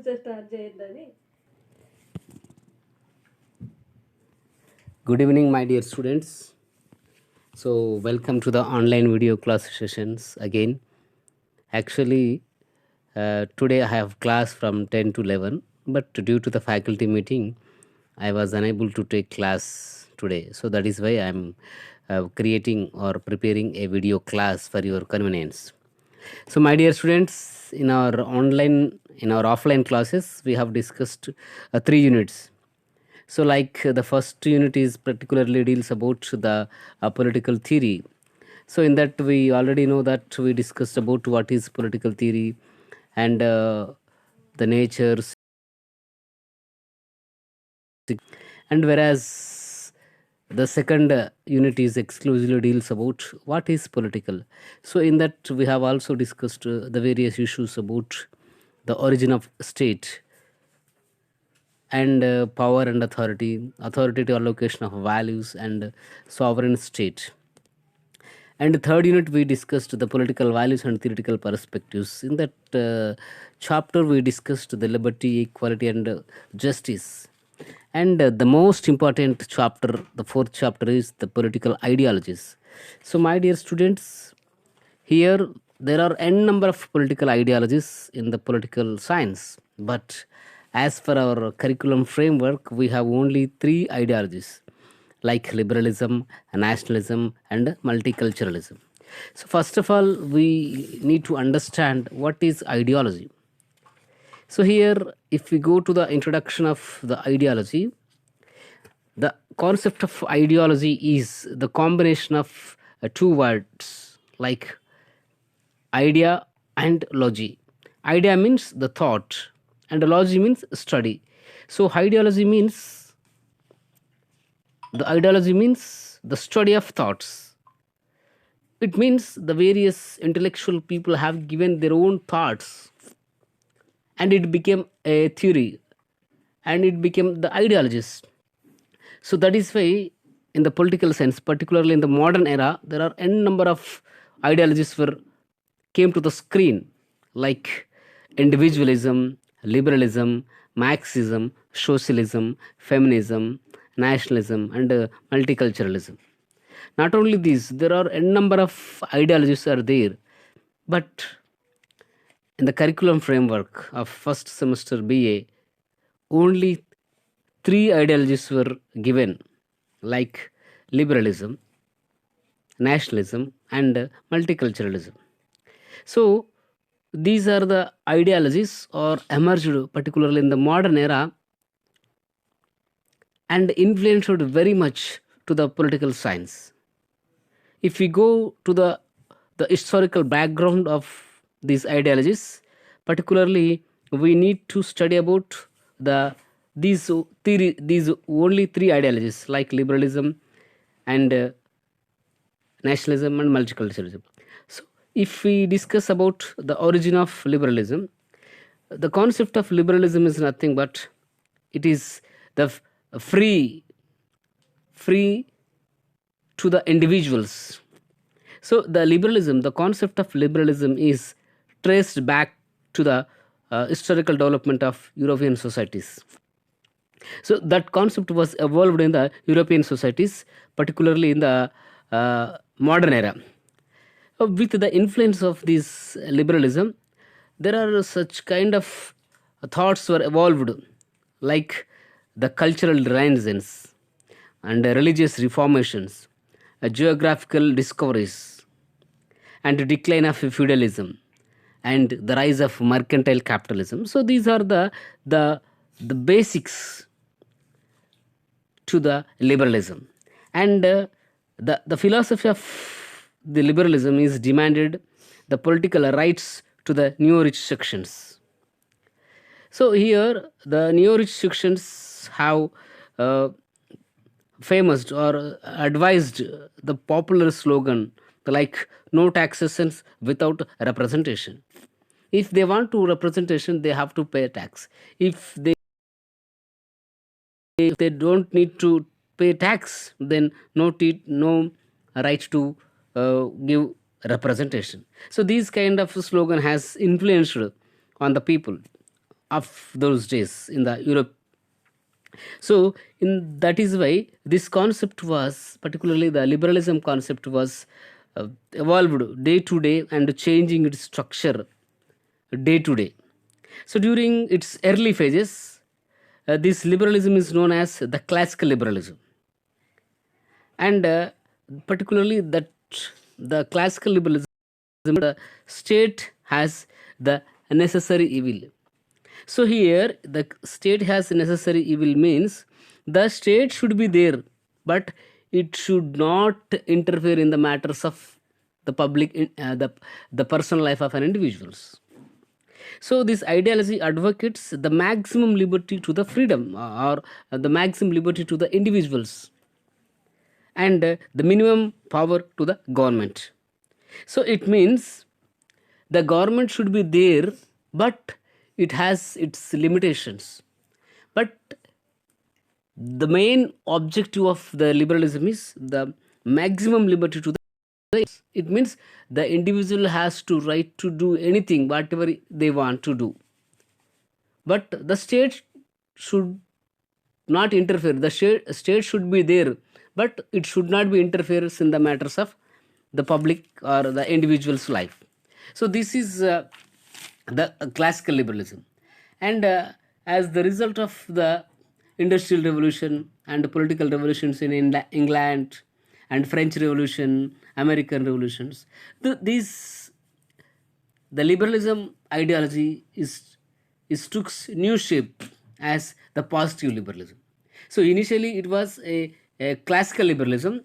Start చేయొద్దని. Good evening, my dear students. So, welcome to the online video class sessions again. Actually, today I have class from 10 to 11, but due to the faculty meeting, I was unable to take class today. So, that is why I'm creating or preparing a video class for your convenience. So, my dear students, in our offline classes, we have discussed three units. So, like the first unit is particularly deals about the political theory. So, in that we already know that we discussed about what is political theory and the natures. And whereas the second unit is exclusively deals about what is political. So, in that we have also discussed the various issues about the origin of state and power and authority to allocation of values and sovereign state. And the third unit we discussed the political values and theoretical perspectives. In that chapter we discussed the liberty, equality, and justice. And the most important chapter, the fourth chapter, is the political ideologies. So, my dear students, here there are n number of political ideologies in the political science, but as for our curriculum framework, we have only three ideologies like liberalism, nationalism, and multiculturalism. So, first of all, we need to understand what is ideology. So, here, if we go to the introduction of the ideology, the concept of ideology is the combination of two words like idea and logy. Idea means the thought, and logy means study. So, ideology means the study of thoughts. It means the various intellectual people have given their own thoughts, and it became a theory, and it became the ideologies. So that is why, in the political sense, particularly in the modern era, there are n number of ideologies were came to the screen, like individualism, liberalism, Marxism, socialism, feminism, nationalism, and multiculturalism. Not only these, there are n number of ideologies are there, but in the curriculum framework of first semester BA, only three ideologies were given, like liberalism, nationalism, and multiculturalism. So, these are the ideologies or emerged particularly in the modern era and influenced very much to the political science. If we go to the historical background of these ideologies, particularly we need to study about the these only three ideologies like liberalism and nationalism and multiculturalism. So, if we discuss about the origin of liberalism, the concept of liberalism is nothing but it is the free to the individuals. So, the concept of liberalism is traced back to the historical development of European societies. So, that concept was evolved in the European societies, particularly in the modern era. With the influence of this liberalism, there are such kind of thoughts were evolved, like the cultural renaissance and religious reformations, geographical discoveries, and the decline of feudalism and the rise of mercantile capitalism. So these are the basics to the liberalism, and the philosophy of the liberalism is demanded the political rights to the neo-rich sections. So here the neo-rich sections have uh, famous or advised the popular slogan like no taxations without representation. If they want to representation, they have to pay tax. If they don't need to pay tax, then no right to give representation. So these kind of slogan has influenced on the people of those days in the Europe. So in that is why this concept was, particularly the liberalism concept, was evolved day to day and changing its structure day to day. So during its early phases, this liberalism is known as the classical liberalism, and particularly that the classical liberalism, the state has the necessary evil. So here the state has necessary evil means the state should be there, but it should not interfere in the matters of the public, the personal life of an individuals. So this ideology advocates the maximum liberty to the freedom, or the maximum liberty to the individuals, and the minimum power to the government. So it means the government should be there, but it has its limitations. But the main objective of the liberalism is the maximum liberty to the, it means the individual has to right to do anything whatever they want to do, but the state should not interfere. The state should be there, but it should not be interference in the matters of the public or the individual's life. So this is the classical liberalism, and as the result of the industrial revolution and political revolutions in England and French Revolution, American revolutions, these the liberalism ideology is took new shape as the positive liberalism. So initially it was a classical liberalism,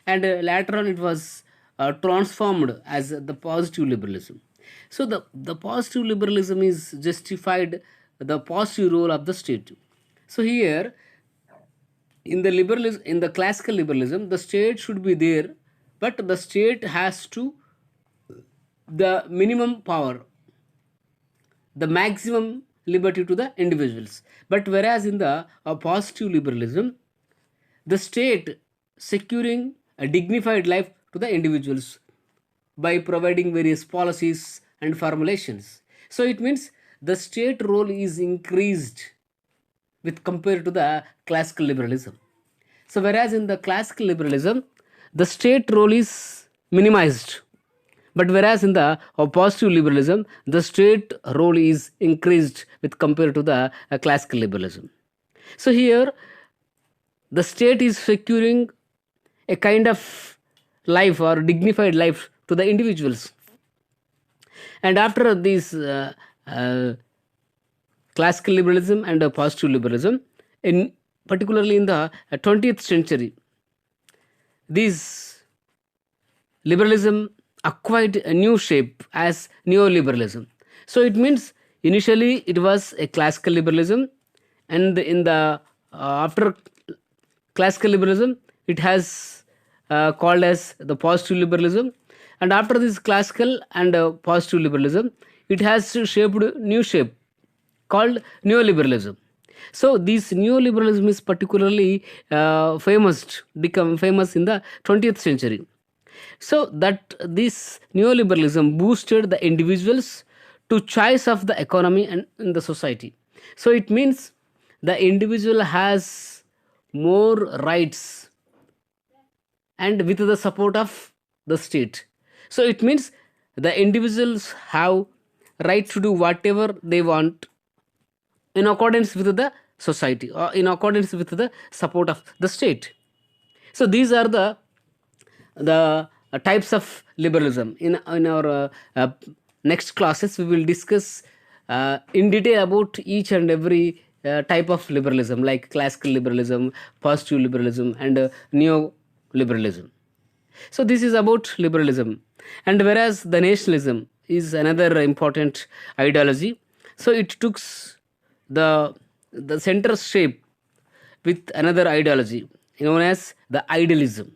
and later on it was transformed as the positive liberalism. So the positive liberalism is justified the positive role of the state. So here in the liberalism, in the classical liberalism, the state should be there, but the state has to the minimum power, the maximum liberty to the individuals. But whereas in the positive liberalism, the state securing a dignified life to the individuals by providing various policies and formulations. So it means the state role is increased with compared to the classical liberalism. So whereas in the classical liberalism, the state role is minimized, but whereas in the positive liberalism, the state role is increased with compared to the classical liberalism. So here the state is securing a kind of life or dignified life to the individuals. And after this classical liberalism and positive liberalism, in particularly in the 20th century, this liberalism acquired a new shape as neoliberalism. So it means initially it was a classical liberalism, and in the after classical liberalism it has called as the positive liberalism, and after this classical and positive liberalism it has shaped new shape called neoliberalism. So this neoliberalism is particularly become famous in the 20th century. So that this neoliberalism boosted the individuals to choice of the economy and in the society. So it means the individual has more rights and with the support of the state. So it means the individuals have right to do whatever they want in accordance with the society or in accordance with the support of the state. So these are the types of liberalism. In our next classes we will discuss in detail about each and every type of liberalism, like classical liberalism, positive liberalism, and neo-liberalism. So this is about liberalism. And whereas the nationalism is another important ideology, so it took the center shape with another ideology known as the idealism.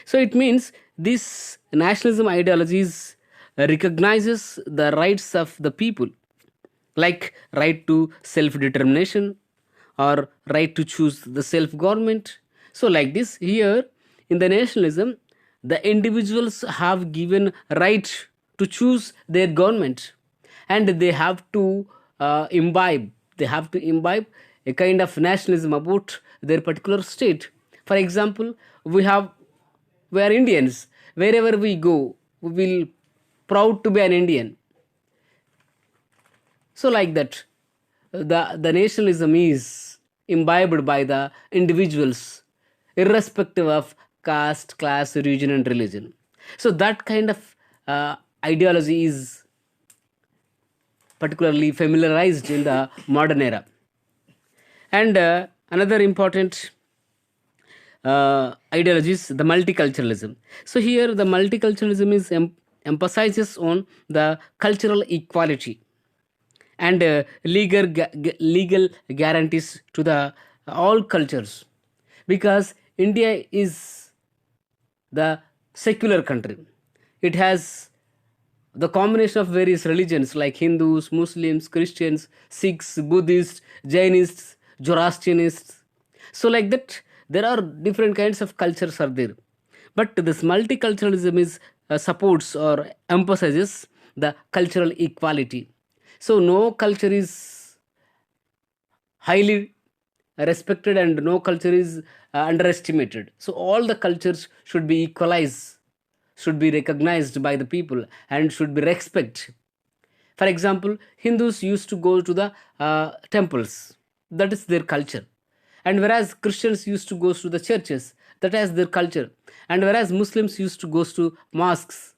So it means this nationalism ideologies recognizes the rights of the people, like right to self determination or right to choose the self government. So like this here in the nationalism, the individuals have given right to choose their government, and they have to imbibe, they have to imbibe a kind of nationalism about their particular state. For example, we are Indians. Wherever we go, we will proud to be an Indian. So like that, the nationalism is imbibed by the individuals, irrespective of caste, class, region, and religion. So that kind of ideology is particularly familiarized in the modern era. And another important ideologies, the multiculturalism. So here the multiculturalism is emphasizes on the cultural equality and legal guarantees to the all cultures, because India is the secular country. It has the combination of various religions like Hindus, Muslims, Christians, Sikhs, Buddhists, Jainists, Zoroastrianists. So like that, there are different kinds of cultures are there. But this multiculturalism is supports or emphasizes the cultural equality. So no culture is highly respected and no culture is underestimated. So all the cultures should be equalized, should be recognized by the people, and should be respected. For example, Hindus used to go to the temples, that is their culture. And whereas Christians used to go to the churches, that is their culture. And whereas Muslims used to go to mosques.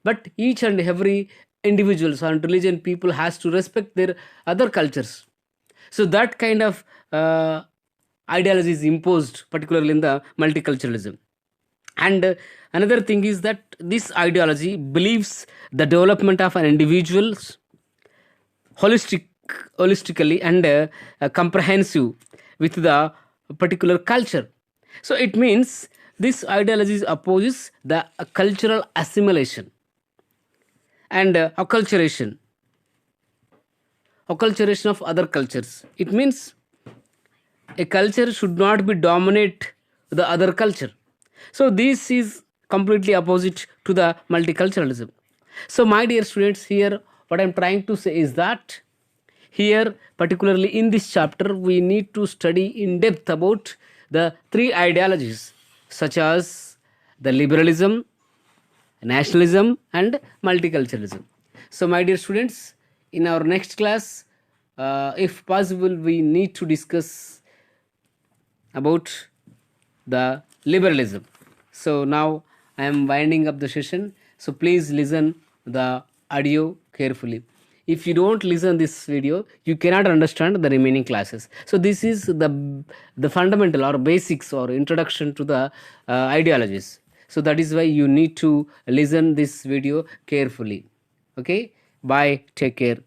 But each and every individuals and religion people has to respect their other cultures. So that kind of ideology is imposed, particularly in the multiculturalism. And another thing is that this ideology believes the development of an individual's holistic holistically and comprehensive with the particular culture. So it means this ideology opposes the cultural assimilation and acculturation of other cultures. It means a culture should not be dominate the other culture. So this is completely opposite to the multiculturalism. So my dear students, here what I'm trying to say is that here, particularly in this chapter, we need to study in depth about the three ideologies such as the liberalism, nationalism, and multiculturalism. So my dear students, in our next class, if possible, we need to discuss about the liberalism. So now I am winding up the session. So please listen the audio carefully. If you don't listen this video, you cannot understand the remaining classes. So this is the fundamental or basics or introduction to the ideologies. So that is why you need to listen this video carefully. Okay. Bye. Take care.